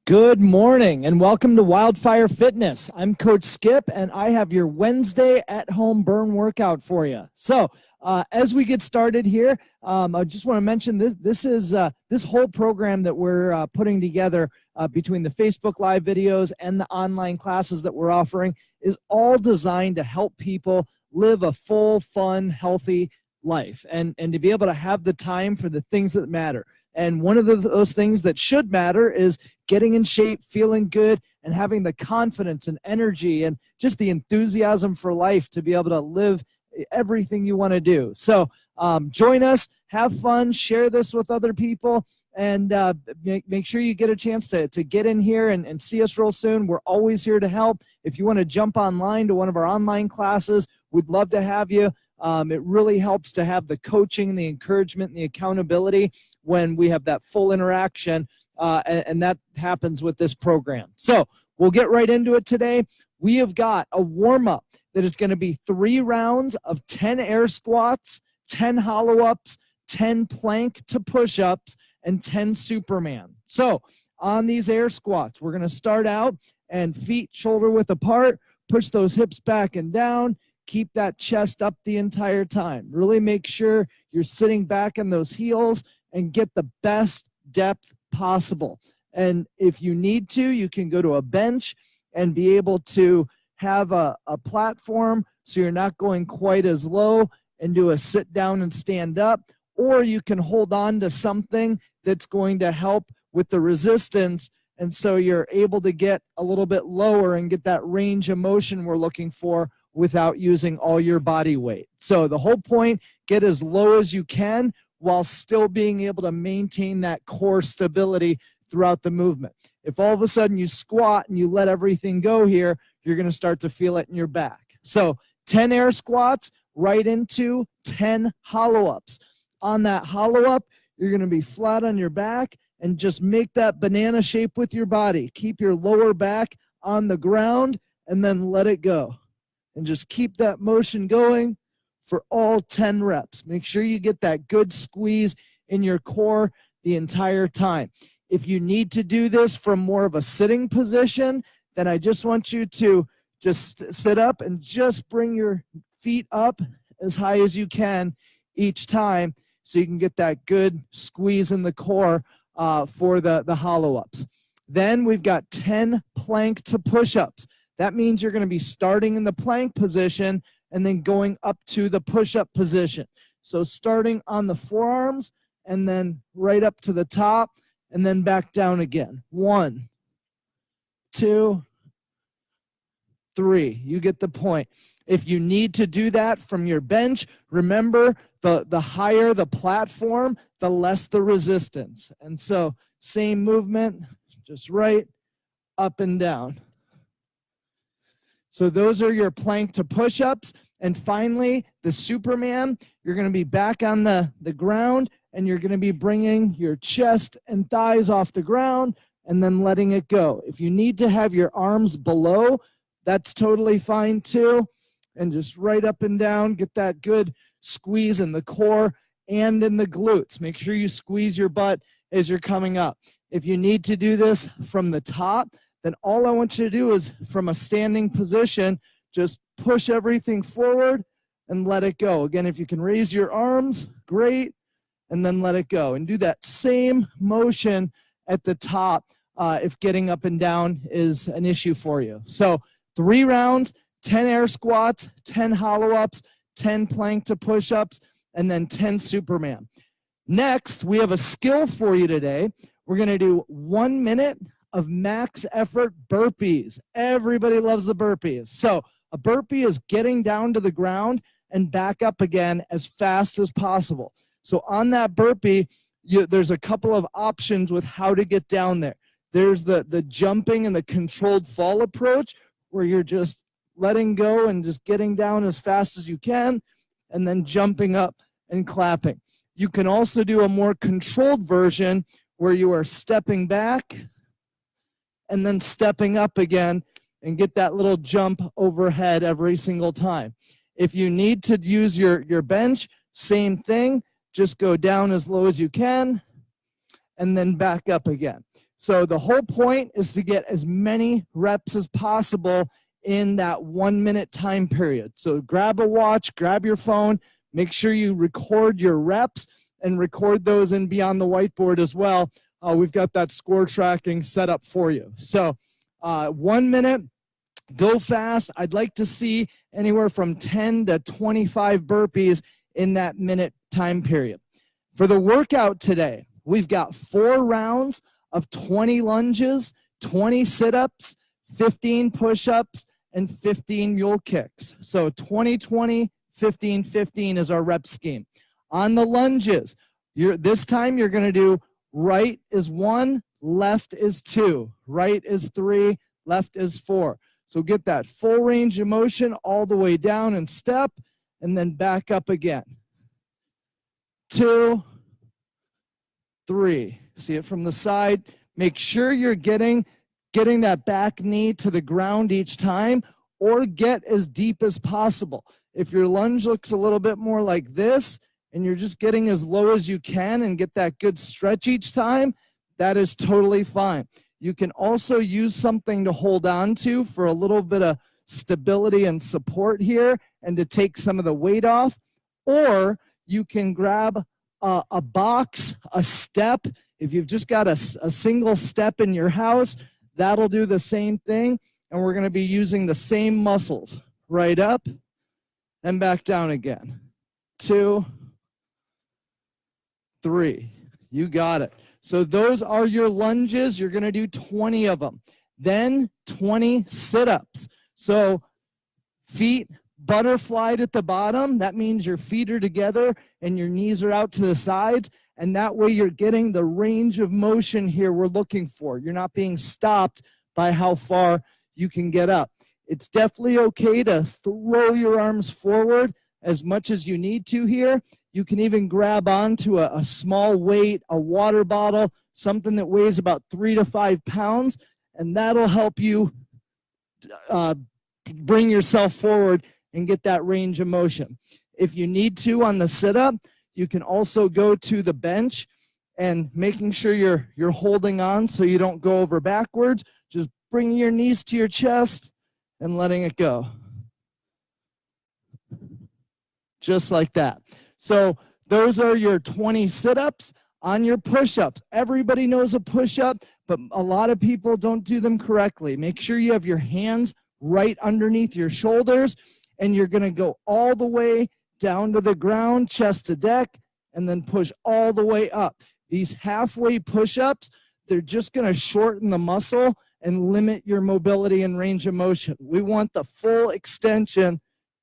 Good morning and welcome to Wildfire Fitness. I'm Coach Skip and I have your Wednesday at home burn workout for you. So as we get started here, I just want to mention this whole program that we're putting together between the Facebook Live videos and the online classes that we're offering is all designed to help people live a full, fun, healthy life and to be able to have the time for the things that matter. And one of those things that should matter is getting in shape, feeling good, and having the confidence and energy and just the enthusiasm for life to be able to live everything you want to do. So join us, have fun, share this with other people, and make sure you get a chance to get in here and see us real soon. We're always here to help. If you want to jump online to one of our online classes, we'd love to have you. It really helps to have the coaching, the encouragement, and the accountability when we have that full interaction, and that happens with this program. So we'll get right into it today. We have got a warm-up that is going to be 3 rounds of 10 air squats, 10 hollow-ups, 10 plank to push-ups, and 10 Superman. So on these air squats, we're going to start out and feet shoulder-width apart, push those hips back and down. Keep that chest up the entire time. Really make sure you're sitting back in those heels and get the best depth possible. And if you need to, you can go to a bench and be able to have a platform so you're not going quite as low and do a sit down and stand up. Or you can hold on to something that's going to help with the resistance. And so you're able to get a little bit lower and get that range of motion we're looking for without using all your body weight. So the whole point, get as low as you can while still being able to maintain that core stability throughout the movement. If all of a sudden you squat and you let everything go here, you're going to start to feel it in your back. So 10 air squats right into 10 hollow-ups. On that hollow-up, you're going to be flat on your back and just make that banana shape with your body. Keep your lower back on the ground and then let it go. And just keep that motion going for all 10 reps. Make sure you get that good squeeze in your core the entire time. If you need to do this from more of a sitting position, then I just want you to just sit up and just bring your feet up as high as you can each time so you can get that good squeeze in the core for the hollow-ups. Then we've got 10 plank to push-ups. That means you're going to be starting in the plank position and then going up to the push-up position. So starting on the forearms and then right up to the top and then back down again. 1, 2, 3. You get the point. If you need to do that from your bench, remember the higher the platform, the less the resistance. And so same movement, just right, up and down. So those are your plank to push-ups. And finally, the Superman, you're going to be back on the ground and you're going to be bringing your chest and thighs off the ground and then letting it go. If you need to have your arms below, that's totally fine too. And just right up and down, get that good squeeze in the core and in the glutes. Make sure you squeeze your butt as you're coming up. If you need to do this from the top, then all I want you to do is from a standing position, just push everything forward and let it go. Again, if you can raise your arms, great, and then let it go. And do that same motion at the top if getting up and down is an issue for you. So 3 rounds, 10 air squats, 10 hollow-ups, 10 plank to push-ups, and then 10 Superman. Next, we have a skill for you today. We're going to do 1 minute of max effort burpees. Everybody loves the burpees. So a burpee is getting down to the ground and back up again as fast as possible. So on that burpee, there's a couple of options with how to get down there. There's the jumping and the controlled fall approach where you're just letting go and just getting down as fast as you can and then jumping up and clapping. You can also do a more controlled version where you are stepping back and then stepping up again and get that little jump overhead every single time. If you need to use your bench, same thing. Just go down as low as you can and then back up again. So the whole point is to get as many reps as possible in that 1 minute time period. So grab a watch, grab your phone, make sure you record your reps and record those and be on the whiteboard as well. We've got that score tracking set up for you. So 1 minute, go fast. I'd like to see anywhere from 10 to 25 burpees in that minute time period. For the workout today, we've got 4 rounds of 20 lunges, 20 sit-ups, 15 push-ups, and 15 mule kicks. So 20, 20, 15, 15 is our rep scheme. On the lunges, this time you're going to do right is 1, left is 2, right is 3, left is 4. So get that full range of motion all the way down and step, and then back up again. 2, 3. See it from the side. Make sure you're getting that back knee to the ground each time, or get as deep as possible. If your lunge looks a little bit more like this, and you're just getting as low as you can and get that good stretch each time, that is totally fine. You can also use something to hold on to for a little bit of stability and support here and to take some of the weight off, or you can grab a box, a step. If you've just got a single step in your house, that'll do the same thing, and we're going to be using the same muscles. Right up and back down again. 2, 3. You got it. So those are your lunges. You're going to do 20 of them. Then 20 sit-ups. So feet butterflied at the bottom. That means your feet are together and your knees are out to the sides. And that way you're getting the range of motion here we're looking for. You're not being stopped by how far you can get up. It's definitely okay to throw your arms forward as much as you need to here. You can even grab onto a small weight, a water bottle, something that weighs about 3 to 5 pounds, and that'll help you bring yourself forward and get that range of motion. If you need to on the sit-up, you can also go to the bench and making sure you're holding on so you don't go over backwards. Just bringing your knees to your chest and letting it go. Just like that. So those are your 20 sit-ups. On your push-ups, everybody knows a push-up, but a lot of people don't do them correctly. Make sure you have your hands right underneath your shoulders, and you're going to go all the way down to the ground, chest to deck, and then push all the way up. These halfway push-ups, they're just going to shorten the muscle and limit your mobility and range of motion. We want the full extension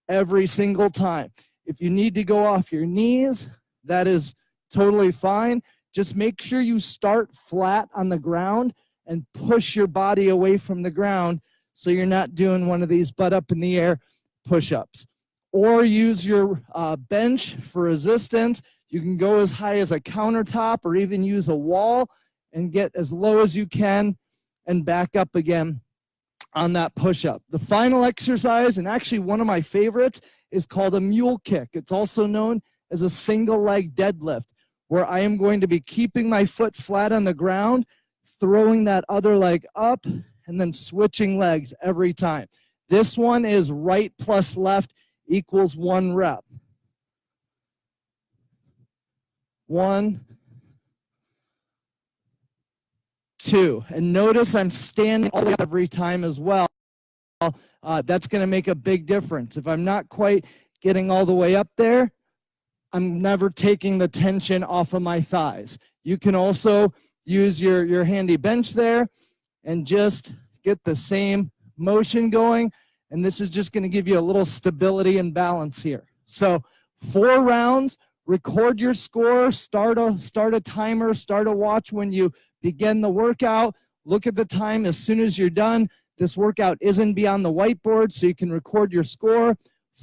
every single time. If you need to go off your knees, that is totally fine. Just make sure you start flat on the ground and push your body away from the ground so you're not doing one of these butt up in the air push-ups. Or use your bench for resistance. You can go as high as a countertop or even use a wall and get as low as you can and back up again on that push-up. The final exercise, and actually one of my favorites, is called a mule kick. It's also known as a single leg deadlift, where I am going to be keeping my foot flat on the ground, throwing that other leg up, and then switching legs every time. This one is right plus left equals 1 rep. 1, 2. And notice I'm standing all the way up every time as well. That's going to make a big difference. If I'm not quite getting all the way up there, I'm never taking the tension off of my thighs. You can also use your handy bench there and just get the same motion going. And this is just going to give you a little stability and balance here. So 4 rounds, record your score, start a timer, start a watch when you begin the workout. Look at the time as soon as you're done. This workout isn't beyond the whiteboard, so you can record your score.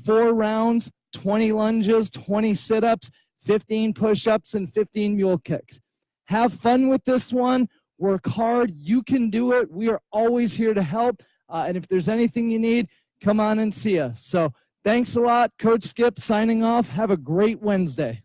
4 rounds, 20 lunges, 20 sit-ups, 15 push-ups, and 15 mule kicks. Have fun with this one. Work hard. You can do it. We are always here to help. And if there's anything you need, come on and see us. So thanks a lot. Coach Skip signing off. Have a great Wednesday.